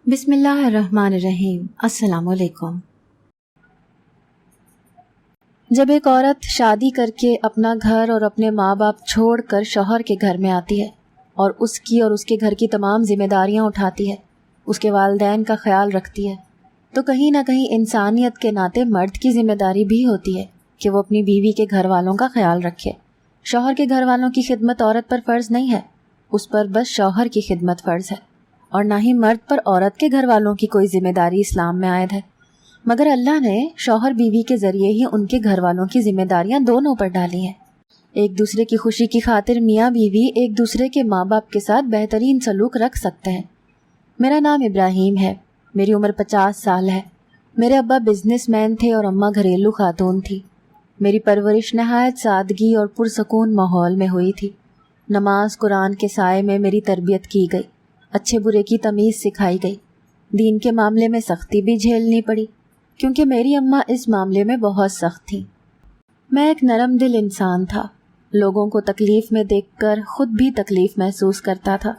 بسم اللہ الرحمن الرحیم۔ السلام علیکم۔ جب ایک عورت شادی کر کے اپنا گھر اور اپنے ماں باپ چھوڑ کر شوہر کے گھر میں آتی ہے اور اس کے گھر کی تمام ذمہ داریاں اٹھاتی ہے، اس کے والدین کا خیال رکھتی ہے، تو کہیں نہ کہیں انسانیت کے ناطے مرد کی ذمہ داری بھی ہوتی ہے کہ وہ اپنی بیوی کے گھر والوں کا خیال رکھے۔ شوہر کے گھر والوں کی خدمت عورت پر فرض نہیں ہے، اس پر بس شوہر کی خدمت فرض ہے، اور نہ ہی مرد پر عورت کے گھر والوں کی کوئی ذمہ داری اسلام میں عائد ہے، مگر اللہ نے شوہر بیوی کے ذریعے ہی ان کے گھر والوں کی ذمہ داریاں دونوں پر ڈالی ہیں۔ ایک دوسرے کی خوشی کی خاطر میاں بیوی ایک دوسرے کے ماں باپ کے ساتھ بہترین سلوک رکھ سکتے ہیں۔ میرا نام ابراہیم ہے، میری عمر 50 سال ہے، میرے ابا بزنس مین تھے اور اماں گھریلو خاتون تھی۔ میری پرورش نہایت سادگی اور پرسکون ماحول میں ہوئی تھی۔ نماز قرآن کے سائے میں میری تربیت کی گئی، اچھے برے کی تمیز سکھائی گئی، دین کے معاملے میں سختی بھی جھیلنی پڑی کیونکہ میری اماں اس معاملے میں بہت سخت تھیں۔ میں ایک نرم دل انسان تھا، لوگوں کو تکلیف میں دیکھ کر خود بھی تکلیف محسوس کرتا تھا۔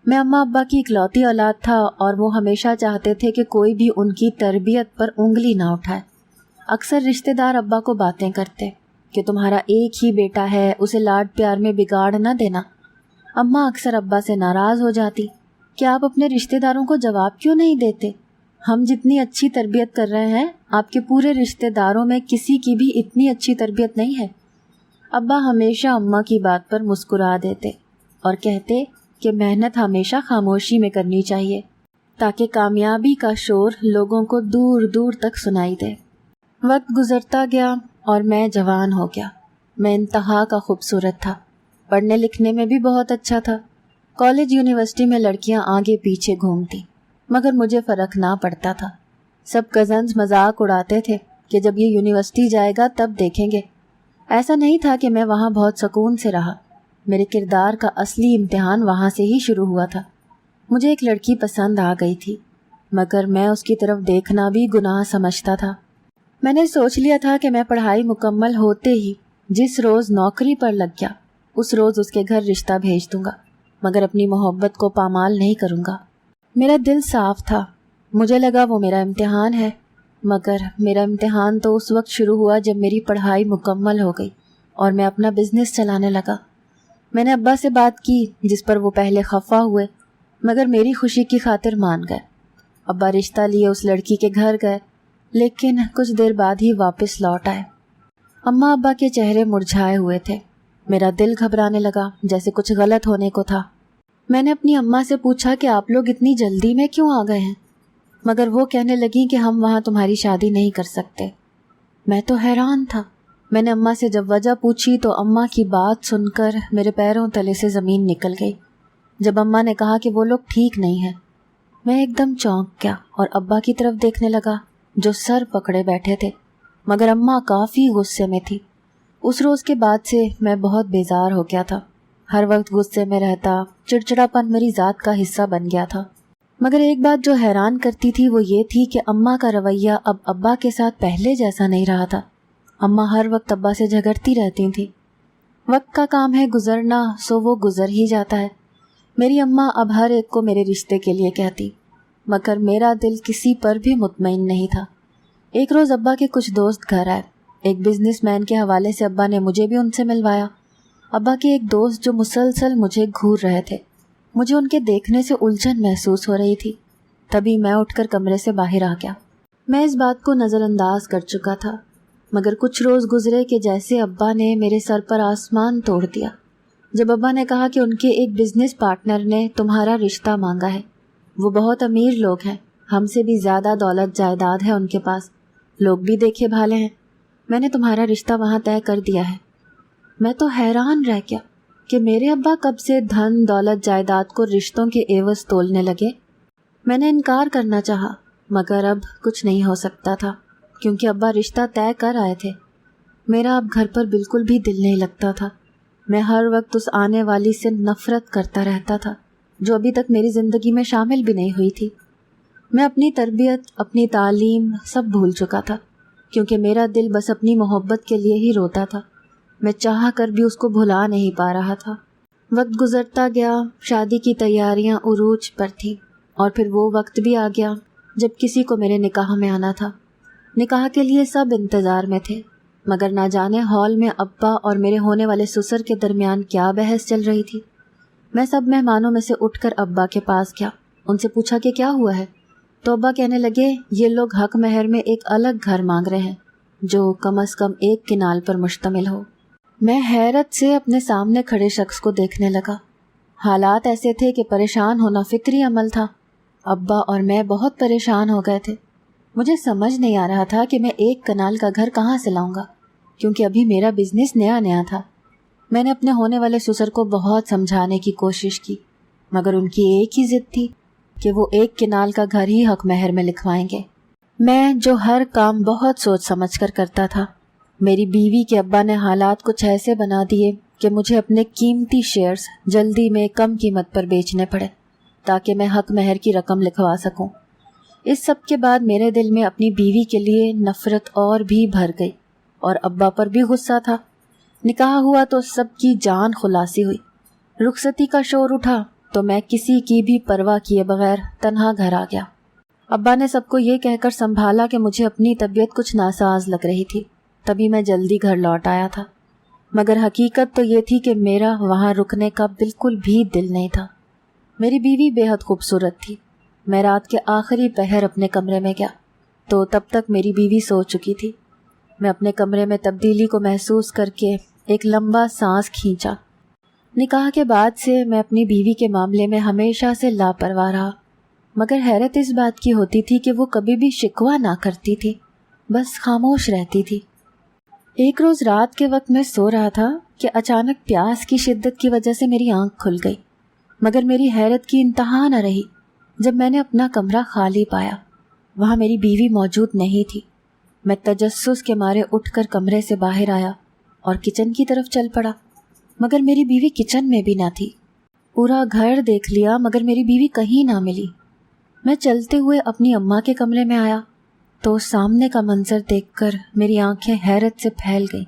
میں اماں ابا کی اکلوتی اولاد تھا اور وہ ہمیشہ چاہتے تھے کہ کوئی بھی ان کی تربیت پر انگلی نہ اٹھائے۔ اکثر رشتہ دار ابا کو باتیں کرتے کہ تمہارا ایک ہی بیٹا ہے، اسے لاڈ پیار میں بگاڑ نہ دینا۔ اماں اکثر ابا سے ناراض ہو جاتی کہ آپ اپنے رشتہ داروں کو جواب کیوں نہیں دیتے؟ ہم جتنی اچھی تربیت کر رہے ہیں آپ کے پورے رشتہ داروں میں کسی کی بھی اتنی اچھی تربیت نہیں ہے۔ ابا ہمیشہ اماں کی بات پر مسکرا دیتے اور کہتے کہ محنت ہمیشہ خاموشی میں کرنی چاہیے تاکہ کامیابی کا شور لوگوں کو دور دور تک سنائی دے۔ وقت گزرتا گیا اور میں جوان ہو گیا۔ میں انتہا کا خوبصورت تھا، پڑھنے لکھنے میں بھی بہت اچھا تھا۔ کالج یونیورسٹی میں لڑکیاں آگے پیچھے گھومتی مگر مجھے فرق نہ پڑتا تھا۔ سب کزنز مذاق اڑاتے تھے کہ جب یہ یونیورسٹی جائے گا تب دیکھیں گے۔ ایسا نہیں تھا کہ میں وہاں بہت سکون سے رہا، میرے کردار کا اصلی امتحان وہاں سے ہی شروع ہوا تھا۔ مجھے ایک لڑکی پسند آ گئی تھی مگر میں اس کی طرف دیکھنا بھی گناہ سمجھتا تھا۔ میں نے سوچ لیا تھا کہ میں پڑھائی مکمل ہوتے ہی جس روز نوکری پر لگ گیا اس روز اس کے گھر رشتہ بھیج دوں گا، مگر اپنی محبت کو پامال نہیں کروں گا۔ میرا دل صاف تھا، مجھے لگا وہ میرا امتحان ہے، مگر میرا امتحان تو اس وقت شروع ہوا جب میری پڑھائی مکمل ہو گئی اور میں اپنا بزنس چلانے لگا۔ میں نے ابا سے بات کی جس پر وہ پہلے خفا ہوئے مگر میری خوشی کی خاطر مان گئے۔ ابا رشتہ لیے اس لڑکی کے گھر گئے لیکن کچھ دیر بعد ہی واپس لوٹ آئے۔ اماں ابا کے چہرے مرجھائے ہوئے تھے، میرا دل گھبرانے لگا جیسے کچھ غلط ہونے کو تھا۔ میں نے اپنی اماں سے پوچھا کہ آپ لوگ اتنی جلدی میں کیوں آ گئے ہیں؟ مگر وہ کہنے لگیں کہ ہم وہاں تمہاری شادی نہیں کر سکتے۔ میں تو حیران تھا۔ میں نے اماں سے جب وجہ پوچھی تو اماں کی بات سن کر میرے پیروں تلے سے زمین نکل گئی۔ جب اماں نے کہا کہ وہ لوگ ٹھیک نہیں ہیں، میں ایک دم چونک گیا اور ابا کی طرف دیکھنے لگا جو سر پکڑے بیٹھے تھے، مگر اماں کافی غصے میں تھی۔ اس روز کے بعد سے میں بہت بیزار ہو گیا تھا، ہر وقت غصے میں رہتا، چڑچڑاپن میری ذات کا حصہ بن گیا تھا۔ مگر ایک بات جو حیران کرتی تھی وہ یہ تھی کہ اماں کا رویہ اب ابا کے ساتھ پہلے جیسا نہیں رہا تھا۔ اماں ہر وقت ابا سے جھگڑتی رہتی تھیں۔ وقت کا کام ہے گزرنا، سو وہ گزر ہی جاتا ہے۔ میری اماں اب ہر ایک کو میرے رشتے کے لیے کہتی مگر میرا دل کسی پر بھی مطمئن نہیں تھا۔ ایک روز ابا کے کچھ دوست گھر آئے، ایک بزنس مین کے حوالے سے ابا نے مجھے بھی ان سے ملوایا۔ ابا کے ایک دوست جو مسلسل مجھے گھور رہے تھے، مجھے ان کے دیکھنے سے الجھن محسوس ہو رہی تھی۔ تبھی میں اٹھ کر کمرے سے باہر آ گیا۔ میں اس بات کو نظر انداز کر چکا تھا مگر کچھ روز گزرے کہ جیسے ابا نے میرے سر پر آسمان توڑ دیا جب ابا نے کہا کہ ان کے ایک بزنس پارٹنر نے تمہارا رشتہ مانگا ہے۔ وہ بہت امیر لوگ ہیں، ہم سے بھی زیادہ دولت جائیداد ہے ان کے پاس، لوگ بھی دیکھے بھالے ہیں، میں نے تمہارا رشتہ وہاں طے کر دیا ہے۔ میں تو حیران رہ گیا کہ میرے ابا کب سے دھن دولت جائیداد کو رشتوں کے عوض تولنے لگے۔ میں نے انکار کرنا چاہا مگر اب کچھ نہیں ہو سکتا تھا کیونکہ ابا رشتہ طے کر آئے تھے۔ میرا اب گھر پر بالکل بھی دل نہیں لگتا تھا۔ میں ہر وقت اس آنے والی سے نفرت کرتا رہتا تھا جو ابھی تک میری زندگی میں شامل بھی نہیں ہوئی تھی۔ میں اپنی تربیت، اپنی تعلیم سب بھول چکا تھا کیونکہ میرا دل بس اپنی محبت کے لیے ہی روتا تھا۔ میں چاہ کر بھی اس کو بھلا نہیں پا رہا تھا۔ وقت گزرتا گیا، شادی کی تیاریاں عروج پر تھیں۔ اور پھر وہ وقت بھی آ گیا جب کسی کو میرے نکاح میں آنا تھا۔ نکاح کے لیے سب انتظار میں تھے، مگر نہ جانے ہال میں ابا اور میرے ہونے والے سسر کے درمیان کیا بحث چل رہی تھی۔ میں سب مہمانوں میں سے اٹھ کر ابا کے پاس گیا، ان سے پوچھا کہ کیا ہوا ہے، تو ابا کہنے لگے یہ لوگ حق مہر میں ایک الگ گھر مانگ رہے ہیں جو کم از کم ایک کنال پر مشتمل ہو۔ میں حیرت سے اپنے سامنے کھڑے شخص کو دیکھنے لگا۔ حالات ایسے تھے کہ پریشان ہونا فطری عمل تھا۔ ابا اور میں بہت پریشان ہو گئے تھے۔ مجھے سمجھ نہیں آ رہا تھا کہ میں ایک کنال کا گھر کہاں سے لاؤں گا، کیونکہ ابھی میرا بزنس نیا تھا۔ میں نے اپنے ہونے والے سسر کو بہت سمجھانے کی کوشش کی، مگر ان کی ایک ہی ضد تھی کہ وہ ایک کنال کا گھر ہی حق مہر میں لکھوائیں گے۔ میں جو ہر کام بہت سوچ سمجھ کر کرتا تھا، میری بیوی کے ابا نے حالات کچھ ایسے بنا دیے کہ مجھے اپنے قیمتی شیئرز جلدی میں کم قیمت پر بیچنے پڑے تاکہ میں حق مہر کی رقم لکھوا سکوں۔ اس سب کے بعد میرے دل میں اپنی بیوی کے لیے نفرت اور بھی بھر گئی اور ابا پر بھی غصہ تھا۔ نکاح ہوا تو سب کی جان خلاصی ہوئی، رخصتی کا شور اٹھا تو میں کسی کی بھی پرواہ کیے بغیر تنہا گھر آ گیا۔ ابا نے سب کو یہ کہہ کر سنبھالا کہ مجھے اپنی طبیعت کچھ ناساز لگ رہی تھی، تبھی میں جلدی گھر لوٹ آیا تھا، مگر حقیقت تو یہ تھی کہ میرا وہاں رکنے کا بالکل بھی دل نہیں تھا۔ میری بیوی بے حد خوبصورت تھی۔ میں رات کے آخری پہر اپنے کمرے میں گیا تو تب تک میری بیوی سو چکی تھی۔ میں اپنے کمرے میں تبدیلی کو محسوس کر کے ایک لمبا سانس کھینچا۔ نکاح کے بعد سے میں اپنی بیوی کے معاملے میں ہمیشہ سے لاپرواہ رہا، مگر حیرت اس بات کی ہوتی تھی کہ وہ کبھی بھی شکوہ نہ کرتی تھی، بس خاموش رہتی تھی۔ ایک روز رات کے وقت میں سو رہا تھا کہ اچانک پیاس کی شدت کی وجہ سے میری آنکھ کھل گئی، مگر میری حیرت کی انتہا نہ رہی جب میں نے اپنا کمرہ خالی پایا۔ وہاں میری بیوی موجود نہیں تھی۔ میں تجسس کے مارے اٹھ کر کمرے سے باہر آیا اور کچن کی طرف چل پڑا، مگر میری بیوی کچن میں بھی نہ تھی۔ پورا گھر دیکھ لیا مگر میری بیوی کہیں نہ ملی۔ میں چلتے ہوئے اپنی اماں کے کمرے میں آیا تو سامنے کا منظر دیکھ کر میری آنکھیں حیرت سے پھیل گئیں،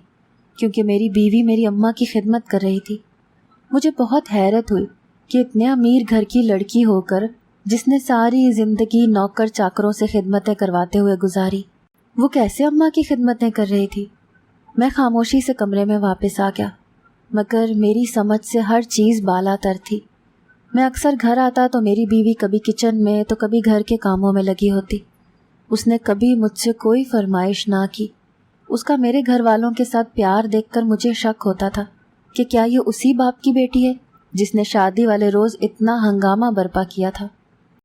کیونکہ میری بیوی میری اماں کی خدمت کر رہی تھی۔ مجھے بہت حیرت ہوئی کہ اتنے امیر گھر کی لڑکی ہو کر جس نے ساری زندگی نوکر چاکروں سے خدمتیں کرواتے ہوئے گزاری، وہ کیسے اماں کی خدمتیں کر رہی تھی۔ میں خاموشی سے کمرے میں واپس آ گیا، مگر میری سمجھ سے ہر چیز بالا تر تھی۔ میں اکثر گھر آتا تو میری بیوی کبھی کچن میں تو کبھی گھر کے کاموں میں لگی ہوتی۔ اس نے کبھی مجھ سے کوئی فرمائش نہ کی۔ اس کا میرے گھر والوں کے ساتھ پیار دیکھ کر مجھے شک ہوتا تھا کہ کیا یہ اسی باپ کی بیٹی ہے جس نے شادی والے روز اتنا ہنگامہ برپا کیا تھا۔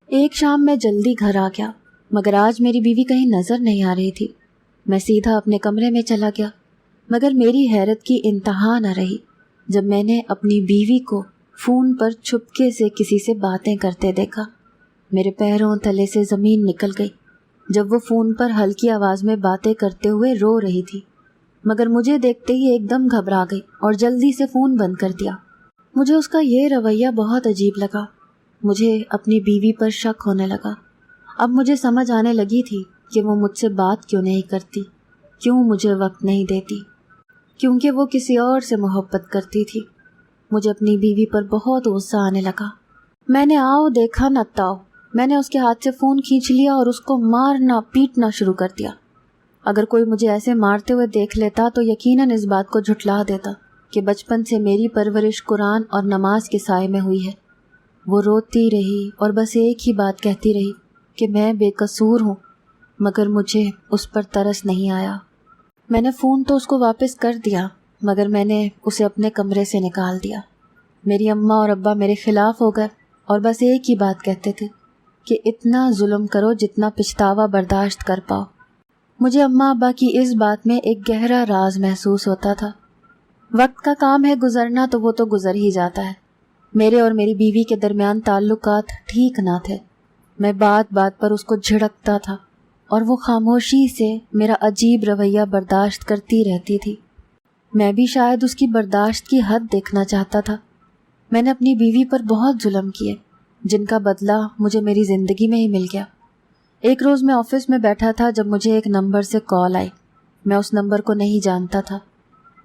ایک شام میں جلدی گھر آ گیا، مگر آج میری بیوی کہیں نظر نہیں آ رہی تھی۔ میں سیدھا اپنے کمرے میں چلا گیا، مگر میری حیرت کی انتہا نہ رہی جب میں نے اپنی بیوی کو فون پر چھپکے سے کسی سے باتیں کرتے دیکھا۔ میرے پیروں تلے سے زمین نکل گئی جب وہ فون پر ہلکی آواز میں باتیں کرتے ہوئے رو رہی تھی، مگر مجھے دیکھتے ہی ایک دم گھبرا گئی اور جلدی سے فون بند کر دیا۔ مجھے اس کا یہ رویہ بہت عجیب لگا۔ مجھے اپنی بیوی پر شک ہونے لگا۔ اب مجھے سمجھ آنے لگی تھی کہ وہ مجھ سے بات کیوں نہیں کرتی، کیوں مجھے وقت نہیں دیتی، کیونکہ وہ کسی اور سے محبت کرتی تھی۔ مجھے اپنی بیوی پر بہت غصہ آنے لگا۔ میں نے آؤ دیکھا نہ تاؤ، میں نے اس کے ہاتھ سے فون کھینچ لیا اور اس کو مارنا پیٹنا شروع کر دیا۔ اگر کوئی مجھے ایسے مارتے ہوئے دیکھ لیتا تو یقیناً اس بات کو جھٹلا دیتا کہ بچپن سے میری پرورش قرآن اور نماز کے سائے میں ہوئی ہے۔ وہ روتی رہی اور بس ایک ہی بات کہتی رہی کہ میں بے قصور ہوں، مگر مجھے اس پر ترس نہیں آیا۔ میں نے فون تو اس کو واپس کر دیا، مگر میں نے اسے اپنے کمرے سے نکال دیا۔ میری اماں اور ابا میرے خلاف ہو گئے اور بس ایک ہی بات کہتے تھے کہ اتنا ظلم کرو جتنا پچھتاوا برداشت کر پاؤ۔ مجھے اماں ابا کی اس بات میں ایک گہرا راز محسوس ہوتا تھا۔ وقت کا کام ہے گزرنا تو وہ تو گزر ہی جاتا ہے۔ میرے اور میری بیوی کے درمیان تعلقات ٹھیک نہ تھے۔ میں بات بات پر اس کو جھڑکتا تھا اور وہ خاموشی سے میرا عجیب رویہ برداشت کرتی رہتی تھی۔ میں بھی شاید اس کی برداشت کی حد دیکھنا چاہتا تھا۔ میں نے اپنی بیوی پر بہت ظلم کیے، جن کا بدلہ مجھے میری زندگی میں ہی مل گیا۔ ایک روز میں آفس میں بیٹھا تھا جب مجھے ایک نمبر سے کال آئی۔ میں اس نمبر کو نہیں جانتا تھا۔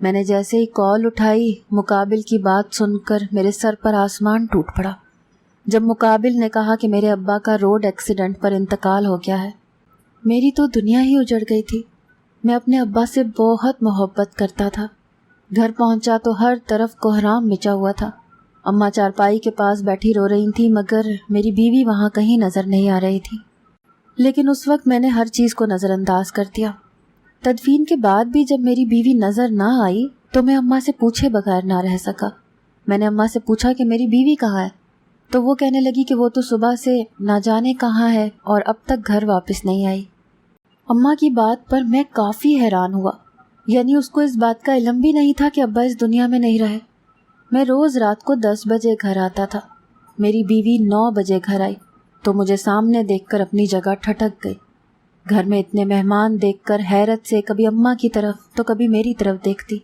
میں نے جیسے ہی کال اٹھائی، مقابل کی بات سن کر میرے سر پر آسمان ٹوٹ پڑا۔ جب مقابل نے کہا کہ میرے ابا کا روڈ ایکسیڈنٹ پر انتقال ہو گیا ہے، میری تو دنیا ہی اجڑ گئی تھی۔ میں اپنے ابا سے بہت محبت کرتا تھا۔ گھر پہنچا تو ہر طرف کوہرام مچا ہوا تھا۔ اماں چارپائی کے پاس بیٹھی رو رہی تھیں، مگر میری بیوی وہاں کہیں نظر نہیں آ رہی تھی۔ لیکن اس وقت میں نے ہر چیز کو نظر انداز کر دیا۔ تدفین کے بعد بھی جب میری بیوی نظر نہ آئی تو میں اماں سے پوچھے بغیر نہ رہ سکا۔ میں نے اماں سے پوچھا کہ میری بیوی کہاں ہے، تو وہ کہنے لگی کہ وہ تو صبح سے نہ جانے کہاں ہے اور اب تک گھر واپس نہیں آئی۔ اماں کی بات پر میں کافی حیران ہوا، یعنی اس کو اس بات کا علم بھی نہیں تھا کہ ابا اس دنیا میں نہیں رہے۔ میں روز رات کو 10 بجے گھر آتا تھا، میری بیوی 9 بجے گھر آئی تو مجھے سامنے دیکھ کر اپنی جگہ ٹھٹک گئی۔ گھر میں اتنے مہمان دیکھ کر حیرت سے کبھی اماں کی طرف تو کبھی میری طرف دیکھتی۔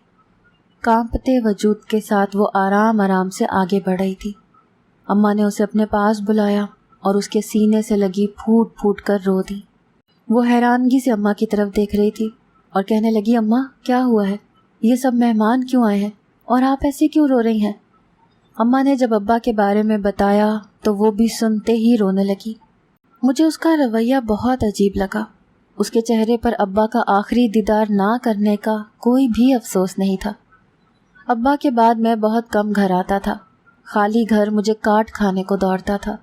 کانپتے وجود کے ساتھ وہ آرام آرام سے آگے بڑھ رہی تھی۔ اماں نے اسے اپنے پاس بلایا اور اس کے سینے سے لگی پھوٹ پھوٹ کر رو دی۔ وہ حیرانگی سے اماں کی طرف دیکھ رہی تھی اور کہنے لگی، اماں کیا ہوا ہے؟ یہ سب مہمان کیوں آئے ہیں اور آپ ایسے کیوں رو رہی ہیں؟ اماں نے جب ابا کے بارے میں بتایا تو وہ بھی سنتے ہی رونے لگی۔ مجھے اس کا رویہ بہت عجیب لگا۔ اس کے چہرے پر ابا کا آخری دیدار نہ کرنے کا کوئی بھی افسوس نہیں تھا۔ ابا کے بعد میں بہت کم گھر آتا تھا۔ خالی گھر مجھے کاٹ کھانے کو دوڑتا تھا۔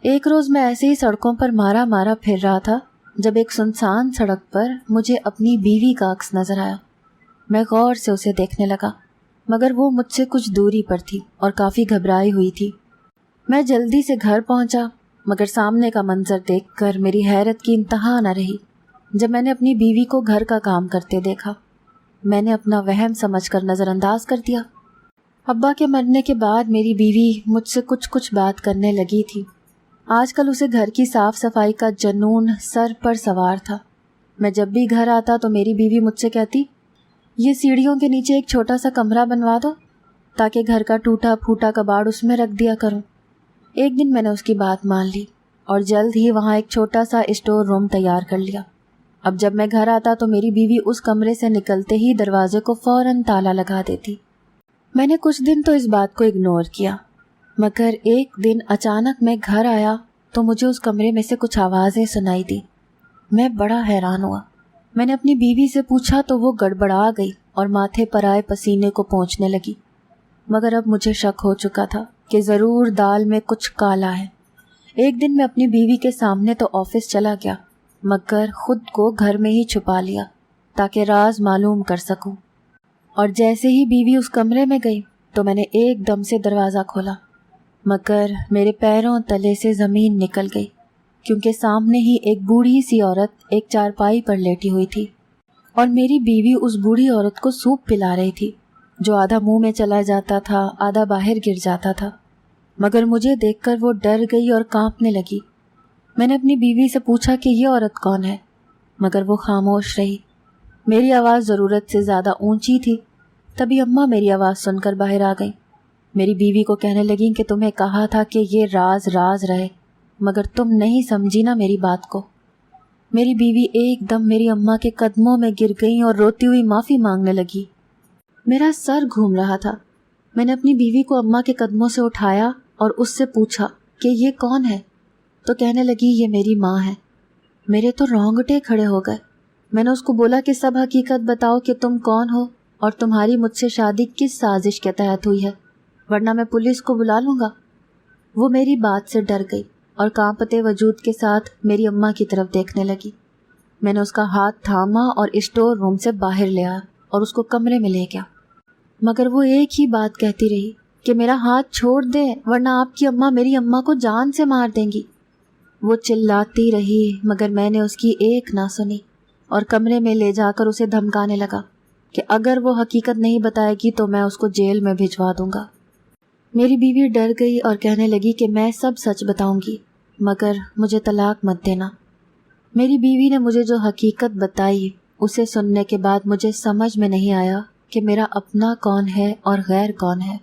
ایک روز میں ایسے ہی سڑکوں پر مارا مارا پھر رہا تھا جب ایک سنسان سڑک پر مجھے اپنی بیوی کا عکس نظر آیا۔ میں غور سے اسے دیکھنے لگا، مگر وہ مجھ سے کچھ دوری پر تھی اور کافی گھبرائی ہوئی تھی۔ میں جلدی سے گھر پہنچا، مگر سامنے کا منظر دیکھ کر میری حیرت کی انتہا نہ رہی جب میں نے اپنی بیوی کو گھر کا کام کرتے دیکھا۔ میں نے اپنا وہم سمجھ کر نظر انداز کر دیا۔ ابا کے مرنے کے بعد میری بیوی مجھ سے کچھ بات کرنے لگی تھی۔ آج کل اسے گھر کی صاف صفائی کا جنون سر پر سوار تھا۔ میں جب بھی گھر آتا تو میری بیوی مجھ سے کہتی، یہ سیڑھیوں کے نیچے ایک چھوٹا سا کمرہ بنوا دو تاکہ گھر کا ٹوٹا پھوٹا کباڑ اس میں رکھ دیا کروں۔ ایک دن میں نے اس کی بات مان لی اور جلد ہی وہاں ایک چھوٹا سا اسٹور روم تیار کر لیا۔ اب جب میں گھر آتا تو میری بیوی اس کمرے سے نکلتے ہی دروازے کو فوراً تالا لگا دیتی۔ میں نے کچھ دن تو اس بات کو اگنور کیا، مگر ایک دن اچانک میں گھر آیا تو مجھے اس کمرے میں سے کچھ آوازیں سنائی دی۔ میں بڑا حیران ہوا۔ میں نے اپنی بیوی سے پوچھا تو وہ گڑبڑا گئی اور ماتھے پر آئے پسینے کو پونچھنے لگی، مگر اب مجھے شک ہو چکا تھا کہ ضرور دال میں کچھ کالا ہے۔ ایک دن میں اپنی بیوی کے سامنے تو آفس چلا گیا، مگر خود کو گھر میں ہی چھپا لیا تاکہ راز معلوم کر سکوں۔ اور جیسے ہی بیوی اس کمرے میں گئی تو میں نے ایک دم سے دروازہ کھولا، مگر میرے پیروں تلے سے زمین نکل گئی، کیونکہ سامنے ہی ایک بوڑھی سی عورت ایک چارپائی پر لیٹی ہوئی تھی اور میری بیوی اس بوڑھی عورت کو سوپ پلا رہی تھی، جو آدھا منہ میں چلا جاتا تھا، آدھا باہر گر جاتا تھا۔ مگر مجھے دیکھ کر وہ ڈر گئی اور کانپنے لگی۔ میں نے اپنی بیوی سے پوچھا کہ یہ عورت کون ہے، مگر وہ خاموش رہی۔ میری آواز ضرورت سے زیادہ اونچی تھی، تبھی اماں میری آواز سن کر باہر آ گئیں۔ میری بیوی کو کہنے لگیں کہ تمہیں کہا تھا کہ یہ راز راز رہے، مگر تم نہیں سمجھی نا میری بات کو۔ میری بیوی ایک دم میری اماں کے قدموں میں گر گئی اور روتی ہوئی معافی مانگنے لگی۔ میرا سر گھوم رہا تھا۔ میں نے اپنی بیوی کو اماں کے قدموں سے اٹھایا اور اس سے پوچھا کہ یہ کون ہے، تو کہنے لگی یہ میری ماں ہے۔ میرے تو رونگٹے کھڑے ہو گئے۔ میں نے اس کو بولا کہ سب حقیقت بتاؤ کہ تم کون ہو اور تمہاری مجھ سے شادی کس سازش کے تحت ہوئی ہے، ورنہ میں پولیس کو بلا لوں گا۔ وہ میری بات سے ڈر گئی اور کانپتے وجود کے ساتھ میری اماں کی طرف دیکھنے لگی۔ میں نے اس کا ہاتھ تھاما اور اسٹور روم سے باہر لے آیا اور اس کو کمرے میں لے گیا، مگر وہ ایک ہی بات کہتی رہی کہ میرا ہاتھ چھوڑ دے ورنہ آپ کی اماں میری اماں کو جان سے مار دیں گی۔ وہ چلاتی رہی مگر میں نے اس کی ایک نہ سنی اور کمرے میں لے جا کر اسے دھمکانے لگا کہ اگر وہ حقیقت نہیں بتائے گی تو میں اس کو جیل میں بھجوا دوں گا۔ میری بیوی ڈر گئی اور کہنے لگی کہ میں سب سچ بتاؤں گی، مگر مجھے طلاق مت دینا۔ میری بیوی نے مجھے جو حقیقت بتائی اسے سننے کے بعد مجھے سمجھ میں نہیں آیا کہ میرا اپنا کون ہے اور غیر کون ہے۔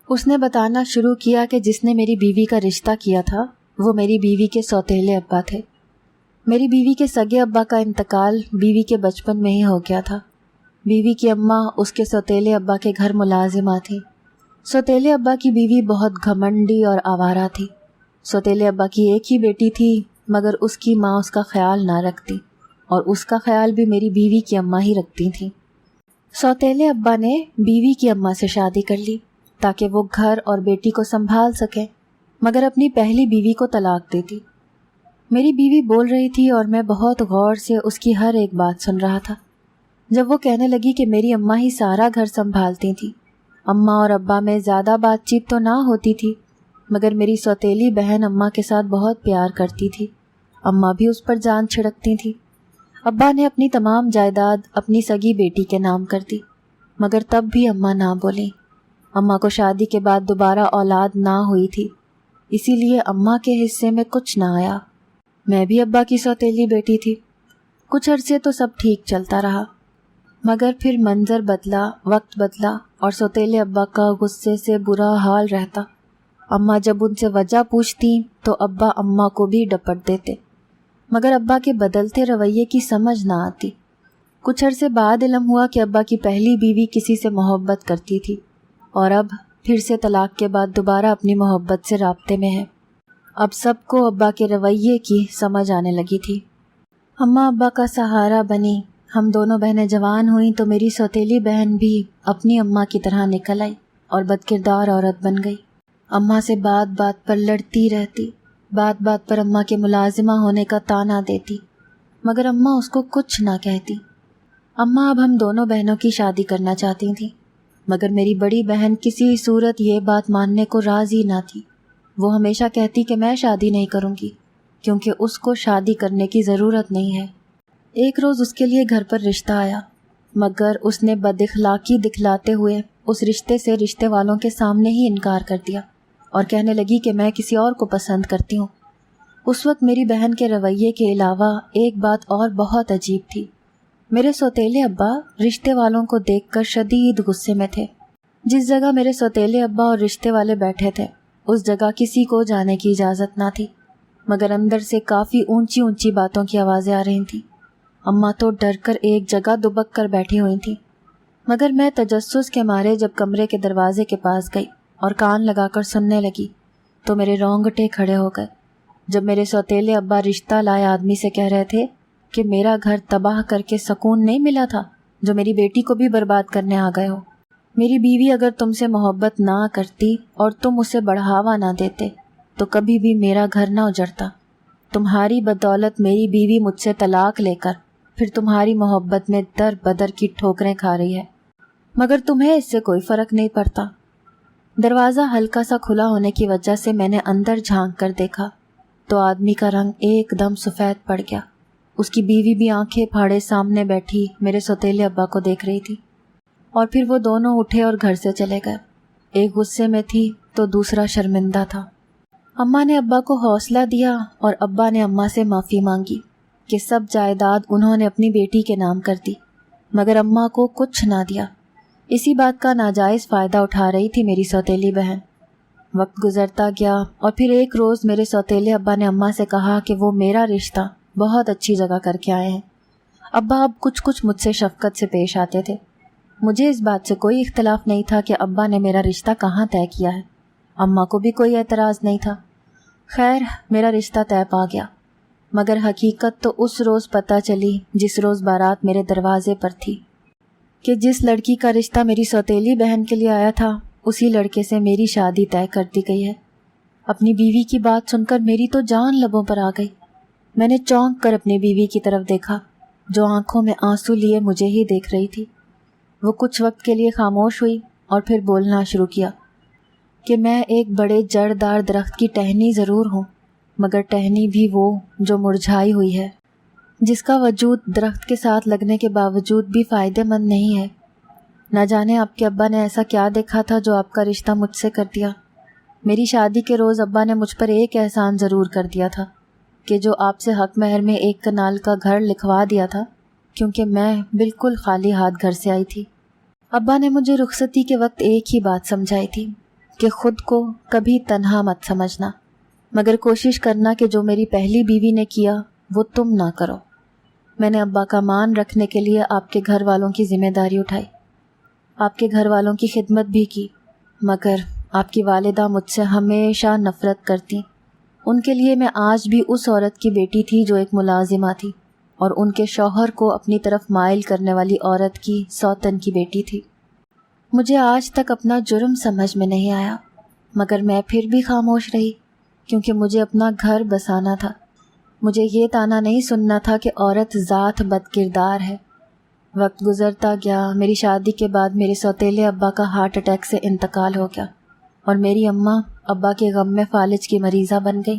اس نے بتانا شروع کیا کہ جس نے میری بیوی کا رشتہ کیا تھا وہ میری بیوی کے سوتیلے ابا تھے۔ میری بیوی کے سگے ابا کا انتقال بیوی کے بچپن میں ہی ہو گیا تھا۔ بیوی کی اماں اس کے سوتیلے ابا کے گھر ملازمہ تھی۔ سوتیلے ابا کی بیوی بہت گھمنڈی اور آوارہ تھی۔ سوتیلے ابا کی ایک ہی بیٹی تھی، مگر اس کی ماں اس کا خیال نہ رکھتی، اور اس کا خیال بھی میری بیوی کی اماں ہی رکھتی تھیں۔ سوتیلے ابا نے بیوی کی اماں سے شادی کر لی تاکہ وہ گھر اور بیٹی کو سنبھال سکے، مگر اپنی پہلی بیوی کو طلاق دیتی۔ میری بیوی بول رہی تھی اور میں بہت غور سے اس کی ہر ایک بات سن رہا تھا۔ جب وہ کہنے لگی کہ میری اماں ہی سارا گھر سنبھالتی تھیں، اماں اور ابا میں زیادہ بات چیت تو نہ ہوتی تھی، مگر میری سوتیلی بہن اماں کے ساتھ بہت پیار کرتی تھی۔ اماں بھی اس پر جان چھڑکتی تھی۔ ابا نے اپنی تمام جائیداد اپنی سگی بیٹی کے نام کر دی، مگر تب بھی اماں نہ بولیں۔ اماں کو شادی کے بعد دوبارہ اولاد نہ ہوئی تھی، اسی لیے اماں کے حصے میں کچھ نہ آیا۔ میں بھی ابا کی سوتیلی بیٹی تھی۔ کچھ عرصے تو سب ٹھیک چلتا رہا، مگر پھر منظر بدلا، وقت بدلا، اور سوتیلے ابا کا غصے سے برا حال رہتا۔ اماں جب ان سے وجہ پوچھتی تو ابا اماں کو بھی ڈپٹ دیتے، مگر ابا کے بدلتے رویے کی سمجھ نہ آتی۔ کچھ عرصے بعد علم ہوا کہ ابا کی پہلی بیوی کسی سے محبت کرتی تھی، اور اب پھر سے طلاق کے بعد دوبارہ اپنی محبت سے رابطے میں ہے۔ اب سب کو ابا کے رویے کی سمجھ آنے لگی تھی۔ اماں ابا کا سہارا بنی۔ ہم دونوں بہنیں جوان ہوئیں تو میری سوتیلی بہن بھی اپنی اماں کی طرح نکل آئی اور بدکردار عورت بن گئی۔ اماں سے بات بات پر لڑتی رہتی، بات بات پر اماں کے ملازمہ ہونے کا طعنہ دیتی، مگر اماں اس کو کچھ نہ کہتی۔ اماں اب ہم دونوں بہنوں کی شادی کرنا چاہتی تھیں، مگر میری بڑی بہن کسی صورت یہ بات ماننے کو راضی نہ تھی۔ وہ ہمیشہ کہتی کہ میں شادی نہیں کروں گی، کیونکہ اس کو شادی کرنے کی ضرورت نہیں ہے۔ ایک روز اس کے لیے گھر پر رشتہ آیا، مگر اس نے بد اخلاقی دکھلاتے ہوئے اس رشتے سے رشتے والوں کے سامنے ہی انکار کر دیا اور کہنے لگی کہ میں کسی اور کو پسند کرتی ہوں۔ اس وقت میری بہن کے رویے کے علاوہ ایک بات اور بہت عجیب تھی۔ میرے سوتیلے ابا رشتے والوں کو دیکھ کر شدید غصے میں تھے۔ جس جگہ میرے سوتیلے ابا اور رشتے والے بیٹھے تھے، اس جگہ کسی کو جانے کی اجازت نہ تھی، مگر اندر سے کافی اونچی اونچی باتوں کی آوازیں آ رہی تھیں۔ اماں تو ڈر کر ایک جگہ دبک کر بیٹھی ہوئی تھیں، مگر میں تجسس کے مارے جب کمرے کے دروازے کے پاس گئی اور کان لگا کر سننے لگی تو میرے رونگٹے کھڑے ہو گئے، جب میرے سوتیلے ابا رشتہ لائے آدمی سے کہہ رہے تھے کہ میرا گھر تباہ کر کے سکون نہیں ملا تھا جو میری بیٹی کو بھی برباد کرنے آ گئے ہو۔ میری بیوی اگر تم سے محبت نہ کرتی اور تم اسے بڑھاوا نہ دیتے تو کبھی بھی میرا گھر نہ اجڑتا۔ تمہاری بدولت میری بیوی مجھ سے طلاق لے کر پھر تمہاری محبت میں در بدر کی ٹھوکریں کھا رہی ہے، مگر تمہیں اس سے کوئی فرق نہیں پڑتا۔ دروازہ ہلکا سا کھلا ہونے کی وجہ سے میں نے اندر جھانک کر دیکھا تو آدمی کا رنگ ایک دم سفید پڑ گیا۔ اس کی بیوی بھی آنکھیں پھاڑے سامنے بیٹھی میرے سوتیلے ابا کو دیکھ رہی تھی، اور پھر وہ دونوں اٹھے اور گھر سے چلے گئے۔ ایک غصے میں تھی تو دوسرا شرمندہ تھا۔ اماں نے ابا کو حوصلہ دیا اور ابا نے اماں سے معافی مانگی کہ سب جائیداد انہوں نے اپنی بیٹی کے نام کر دی، مگر اماں کو کچھ نہ دیا۔ اسی بات کا ناجائز فائدہ اٹھا رہی تھی میری سوتیلی بہن۔ وقت گزرتا گیا اور پھر ایک روز میرے سوتیلے ابا نے اماں سے کہا کہ وہ میرا رشتہ بہت اچھی جگہ کر کے آئے ہیں۔ ابا اب کچھ مجھ سے شفقت سے پیش آتے تھے۔ مجھے اس بات سے کوئی اختلاف نہیں تھا کہ ابا نے میرا رشتہ کہاں طے کیا ہے، اماں کو بھی کوئی اعتراض نہیں تھا۔ خیر، میرا رشتہ طے پا گیا، مگر حقیقت تو اس روز پتہ چلی جس روز بارات میرے دروازے پر تھی، کہ جس لڑکی کا رشتہ میری سوتیلی بہن کے لیے آیا تھا اسی لڑکے سے میری شادی طے کر دی گئی ہے۔ اپنی بیوی کی بات سن کر میری تو جان لبوں پر آ گئی۔ میں نے چونک کر اپنی بیوی کی طرف دیکھا جو آنکھوں میں آنسو لیے مجھے ہی دیکھ رہی تھی۔ وہ کچھ وقت کے لیے خاموش ہوئی اور پھر بولنا شروع کیا کہ میں ایک بڑے جڑدار درخت کی ٹہنی ضرور ہوں، مگر ٹہنی بھی وہ جو مرجھائی ہوئی ہے، جس کا وجود درخت کے ساتھ لگنے کے باوجود بھی فائدے مند نہیں ہے۔ نہ جانے آپ کے ابا نے ایسا کیا دیکھا تھا جو آپ کا رشتہ مجھ سے کر دیا۔ میری شادی کے روز ابا نے مجھ پر ایک احسان ضرور کر دیا تھا کہ جو آپ سے حق مہر میں 1 کنال کا گھر لکھوا دیا تھا، کیونکہ میں بالکل خالی ہاتھ گھر سے آئی تھی۔ ابا نے مجھے رخصتی کے وقت ایک ہی بات سمجھائی تھی کہ خود کو کبھی تنہا مت سمجھنا، مگر کوشش کرنا کہ جو میری پہلی بیوی نے کیا وہ تم نہ کرو۔ میں نے ابا کا مان رکھنے کے لیے آپ کے گھر والوں کی ذمہ داری اٹھائی، آپ کے گھر والوں کی خدمت بھی کی، مگر آپ کی والدہ مجھ سے ہمیشہ نفرت کرتی۔ ان کے لیے میں آج بھی اس عورت کی بیٹی تھی جو ایک ملازمہ تھی، اور ان کے شوہر کو اپنی طرف مائل کرنے والی عورت کی سوتن کی بیٹی تھی۔ مجھے آج تک اپنا جرم سمجھ میں نہیں آیا، مگر میں پھر بھی خاموش رہی، کیونکہ مجھے اپنا گھر بسانا تھا۔ مجھے یہ طعنہ نہیں سننا تھا کہ عورت ذات بد کردار ہے۔ وقت گزرتا گیا، میری شادی کے بعد میرے سوتیلے ابا کا ہارٹ اٹیک سے انتقال ہو گیا، اور میری اماں ابا کے غم میں فالج کی مریضہ بن گئی۔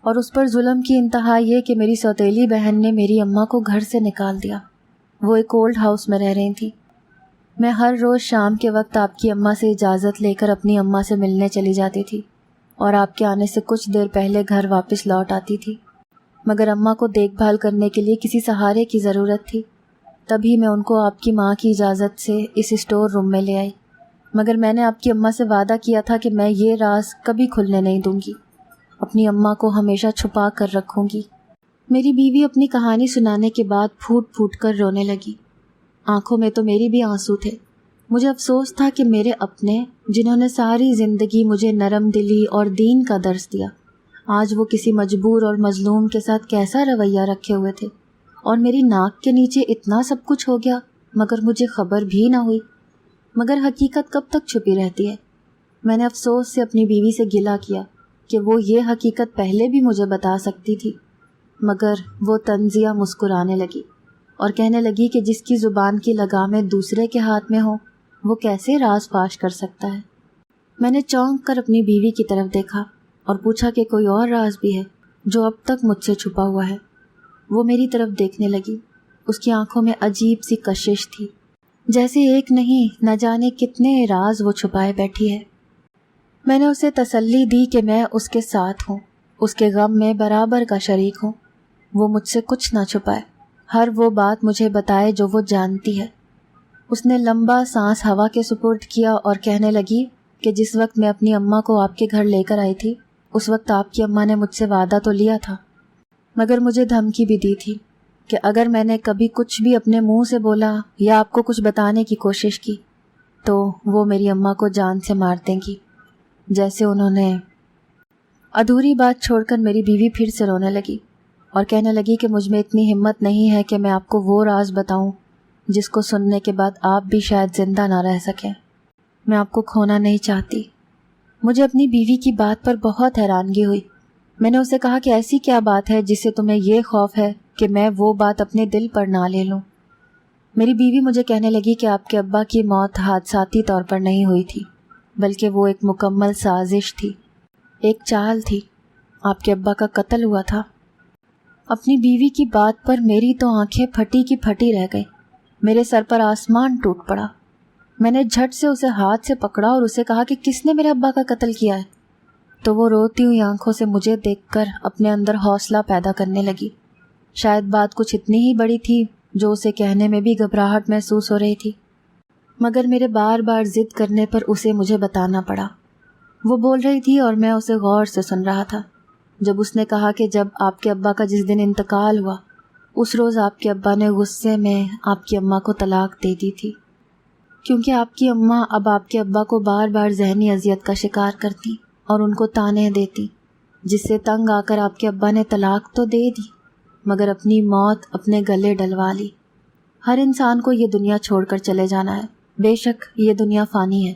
اور اس پر ظلم کی انتہا یہ کہ میری سوتیلی بہن نے میری اماں کو گھر سے نکال دیا۔ وہ ایک اولڈ ہاؤس میں رہ رہی تھی۔ میں ہر روز شام کے وقت آپ کی اماں سے اجازت لے کر اپنی اماں سے ملنے چلی جاتی تھی، اور آپ کے آنے سے کچھ دیر پہلے گھر واپس لوٹ آتی تھی، مگر اماں کو دیکھ بھال کرنے کے لیے کسی سہارے کی ضرورت تھی۔ تبھی میں ان کو آپ کی ماں کی اجازت سے اس اسٹور روم میں لے آئی، مگر میں نے آپ کی اماں سے وعدہ کیا تھا کہ میں یہ راز کبھی کھلنے نہیں دوں گی، اپنی اماں کو ہمیشہ چھپا کر رکھوں گی۔ میری بیوی اپنی کہانی سنانے کے بعد پھوٹ پھوٹ کر رونے لگی۔ آنکھوں میں تو میری بھی آنسو تھے۔ مجھے افسوس تھا کہ میرے اپنے، جنہوں نے ساری زندگی مجھے نرم دلی اور دین کا درس دیا، آج وہ کسی مجبور اور مظلوم کے ساتھ کیسا رویہ رکھے ہوئے تھے، اور میری ناک کے نیچے اتنا سب کچھ ہو گیا مگر مجھے خبر بھی نہ ہوئی۔ مگر حقیقت کب تک چھپی رہتی ہے؟ میں نے افسوس سے اپنی بیوی سے گلہ کیا کہ وہ یہ حقیقت پہلے بھی مجھے بتا سکتی تھی، مگر وہ طنزیہ مسکرانے لگی اور کہنے لگی کہ جس کی زبان کی لگامیں دوسرے کے ہاتھ میں ہوں وہ کیسے راز فاش کر سکتا ہے۔ میں نے چونک کر اپنی بیوی کی طرف دیکھا اور پوچھا کہ کوئی اور راز بھی ہے جو اب تک مجھ سے چھپا ہوا ہے۔ وہ میری طرف دیکھنے لگی۔ اس کی آنکھوں میں عجیب سی کشش تھی، جیسے ایک نہیں نہ جانے کتنے راز وہ چھپائے بیٹھی ہے۔ میں نے اسے تسلی دی کہ میں اس کے ساتھ ہوں، اس کے غم میں برابر کا شریک ہوں۔ وہ مجھ سے کچھ نہ چھپائے، ہر وہ بات مجھے بتائے جو وہ جانتی ہے۔ اس نے لمبا سانس ہوا کے سپرد کیا اور کہنے لگی کہ جس وقت میں اپنی اماں کو آپ کے گھر لے کر آئی تھی، اس وقت آپ کی اماں نے مجھ سے وعدہ تو لیا تھا، مگر مجھے دھمکی بھی دی تھی کہ اگر میں نے کبھی کچھ بھی اپنے منہ سے بولا یا آپ کو کچھ بتانے کی کوشش کی تو وہ میری اماں کو جان سے مار دیں گی، جیسے انہوں نے۔ ادھوری بات چھوڑ کر میری بیوی پھر سے رونے لگی اور کہنے لگی کہ مجھ میں اتنی ہمت نہیں ہے کہ میں آپ کو وہ راز بتاؤں جس کو سننے کے بعد آپ بھی شاید زندہ نہ رہ سکیں۔ میں آپ کو کھونا نہیں چاہتی۔ مجھے اپنی بیوی کی بات پر بہت حیرانگی ہوئی۔ میں نے اسے کہا کہ ایسی کیا بات ہے جس سے تمہیں یہ خوف ہے کہ میں وہ بات اپنے دل پر نہ لے لوں؟ میری بیوی مجھے کہنے لگی کہ آپ کے ابا کی موت حادثاتی طور پر نہیں ہوئی تھی، بلکہ وہ ایک مکمل سازش تھی، ایک چال تھی۔ آپ کے ابا کا قتل ہوا تھا۔ اپنی بیوی کی بات پر میری تو آنکھیں پھٹی کی پھٹی رہ گئی۔ میرے سر پر آسمان ٹوٹ پڑا۔ میں نے جھٹ سے اسے ہاتھ سے پکڑا اور اسے کہا کہ کس نے میرے ابا کا قتل کیا ہے؟ تو وہ روتی ہوئی آنکھوں سے مجھے دیکھ کر اپنے اندر حوصلہ پیدا کرنے لگی۔ شاید بات کچھ اتنی ہی بڑی تھی جو اسے کہنے میں بھی گھبراہٹ محسوس ہو رہی تھی، مگر میرے بار بار ضد کرنے پر اسے مجھے بتانا پڑا۔ وہ بول رہی تھی اور میں اسے غور سے سن رہا تھا۔ جب اس نے کہا کہ جب آپ کے ابا کا جس دن انتقال ہوا، اس روز آپ کے ابا نے غصے میں آپ کی اماں کو طلاق دے دی تھی، کیونکہ آپ کی اماں اب آپ کے ابا کو بار بار ذہنی اذیت کا شکار کرتی اور ان کو طعنے دیتی، جس سے تنگ آ کر آپ کے ابا نے طلاق تو دے دی مگر اپنی موت اپنے گلے ڈلوا لی۔ ہر انسان کو یہ دنیا چھوڑ کر چلے جانا ہے، بے شک یہ دنیا فانی ہے،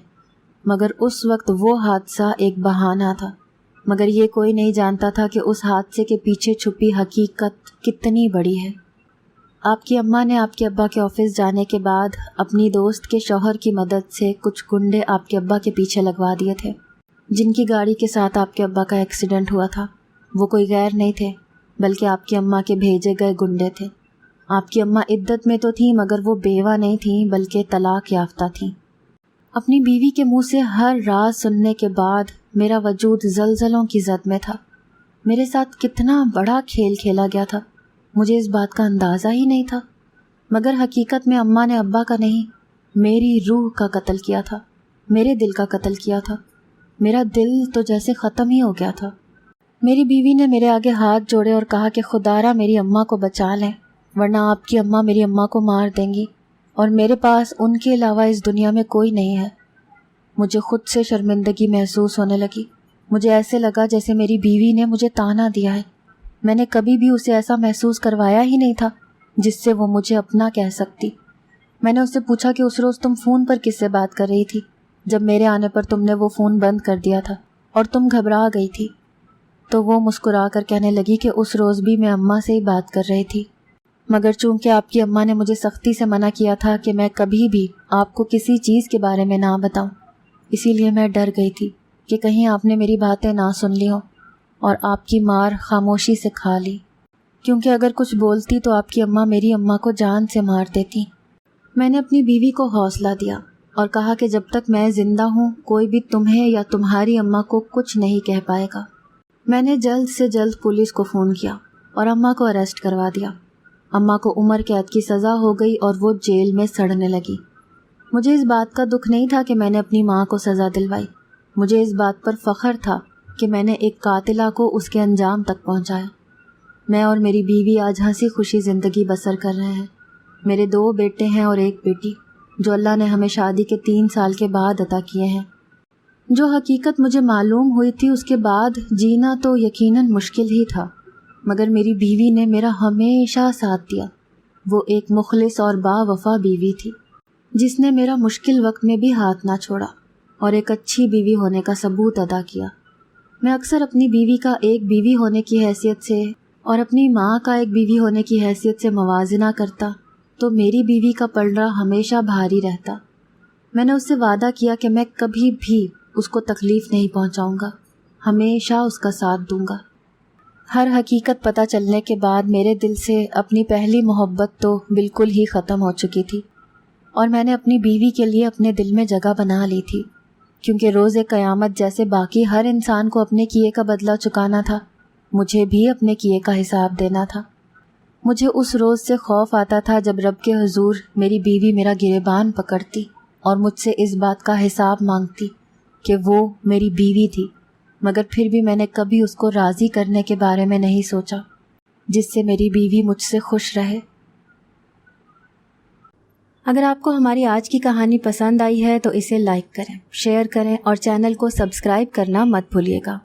مگر اس وقت وہ حادثہ ایک بہانہ تھا، مگر یہ کوئی نہیں جانتا تھا کہ اس حادثے کے پیچھے چھپی حقیقت کتنی بڑی ہے۔ آپ کی اماں نے آپ کے ابا کے آفس جانے کے بعد اپنی دوست کے شوہر کی مدد سے کچھ گنڈے آپ کے ابا کے پیچھے لگوا دیے تھے، جن کی گاڑی کے ساتھ آپ کے ابا کا ایکسیڈنٹ ہوا تھا۔ وہ کوئی غیر نہیں تھے بلکہ آپ کی اماں کے بھیجے گئے گنڈے تھے۔ آپ کی اماں عدت میں تو تھیں مگر وہ بیوہ نہیں تھیں بلکہ طلاق یافتہ تھیں۔ اپنی بیوی کے منہ سے ہر راز سننے کے بعد میرا وجود زلزلوں کی زد میں تھا۔ میرے ساتھ کتنا بڑا کھیل کھیلا گیا تھا، مجھے اس بات کا اندازہ ہی نہیں تھا، مگر حقیقت میں اماں نے ابا کا نہیں، میری روح کا قتل کیا تھا، میرے دل کا قتل کیا تھا۔ میرا دل تو جیسے ختم ہی ہو گیا تھا۔ میری بیوی نے میرے آگے ہاتھ جوڑے اور کہا کہ خدارا میری اماں کو بچا لیں، ورنہ آپ کی اماں میری اماں کو مار دیں گی، اور میرے پاس ان کے علاوہ اس دنیا میں کوئی نہیں ہے۔ مجھے خود سے شرمندگی محسوس ہونے لگی. مجھے ایسے لگا جیسے میری بیوی نے مجھے طعنہ دیا ہے. میں نے کبھی بھی اسے ایسا محسوس کروایا ہی نہیں تھا جس سے وہ مجھے اپنا کہہ سکتی. میں نے اس سے پوچھا کہ اس روز تم فون پر کس سے بات کر رہی تھی جب میرے آنے پر تم نے وہ فون بند کر دیا تھا اور تم گھبرا گئی تھی. تو وہ مسکرا کر کہنے لگی کہ اس روز بھی میں اماں سے ہی بات کر رہی تھی، مگر چونکہ آپ کی اماں نے مجھے سختی سے منع کیا تھا کہ میں کبھی بھی آپ کو کسی چیز کے بارے میں نہ بتاؤں، اسی لیے میں ڈر گئی تھی کہ کہیں آپ نے میری باتیں نہ سن لی ہوں اور آپ کی مار خاموشی سے کھا لی، کیونکہ اگر کچھ بولتی تو آپ کی اماں میری اماں کو جان سے مار دیتی. میں نے اپنی بیوی کو حوصلہ دیا اور کہا کہ جب تک میں زندہ ہوں کوئی بھی تمہیں یا تمہاری اماں کو کچھ نہیں کہہ پائے گا. میں نے جلد سے جلد پولیس کو فون کیا اور اماں کو اریسٹ کروا دیا. اماں کو عمر قید کی سزا ہو گئی اور وہ جیل میں سڑنے لگی. مجھے اس بات کا دکھ نہیں تھا کہ میں نے اپنی ماں کو سزا دلوائی، مجھے اس بات پر فخر تھا کہ میں نے ایک قاتلہ کو اس کے انجام تک پہنچایا. میں اور میری بیوی آج ہنسی خوشی زندگی بسر کر رہے ہیں. میرے 2 بیٹے ہیں اور 1 بیٹی جو اللہ نے ہمیں شادی کے 3 سال کے بعد عطا کیے ہیں. جو حقیقت مجھے معلوم ہوئی تھی اس کے بعد جینا تو یقیناً مشکل ہی تھا، مگر میری بیوی نے میرا ہمیشہ ساتھ دیا. وہ ایک مخلص اور با وفا بیوی تھی جس نے میرا مشکل وقت میں بھی ہاتھ نہ چھوڑا اور ایک اچھی بیوی ہونے کا ثبوت ادا کیا. میں اکثر اپنی بیوی کا ایک بیوی ہونے کی حیثیت سے اور اپنی ماں کا ایک بیوی ہونے کی حیثیت سے موازنہ کرتا تو میری بیوی کا پلڑا ہمیشہ بھاری رہتا. میں نے اس سے وعدہ کیا کہ میں کبھی بھی اس کو تکلیف نہیں پہنچاؤں گا، ہمیشہ اس کا ساتھ دوں گا. ہر حقیقت پتہ چلنے کے بعد میرے دل سے اپنی پہلی محبت تو بالکل ہی ختم ہو چکی تھی اور میں نے اپنی بیوی کے لیے اپنے دل میں جگہ بنا لی تھی، کیونکہ روز قیامت جیسے باقی ہر انسان کو اپنے کیے کا بدلہ چکانا تھا، مجھے بھی اپنے کیے کا حساب دینا تھا. مجھے اس روز سے خوف آتا تھا جب رب کے حضور میری بیوی میرا گریبان پکڑتی اور مجھ سے اس بات کا حساب مانگتی کہ وہ میری بیوی تھی، مگر پھر بھی میں نے کبھی اس کو راضی کرنے کے بارے میں نہیں سوچا جس سے میری بیوی مجھ سے خوش رہے. اگر آپ کو ہماری آج کی کہانی پسند آئی ہے تو اسے لائک کریں، شیئر کریں اور چینل کو سبسکرائب کرنا مت بھولیے گا.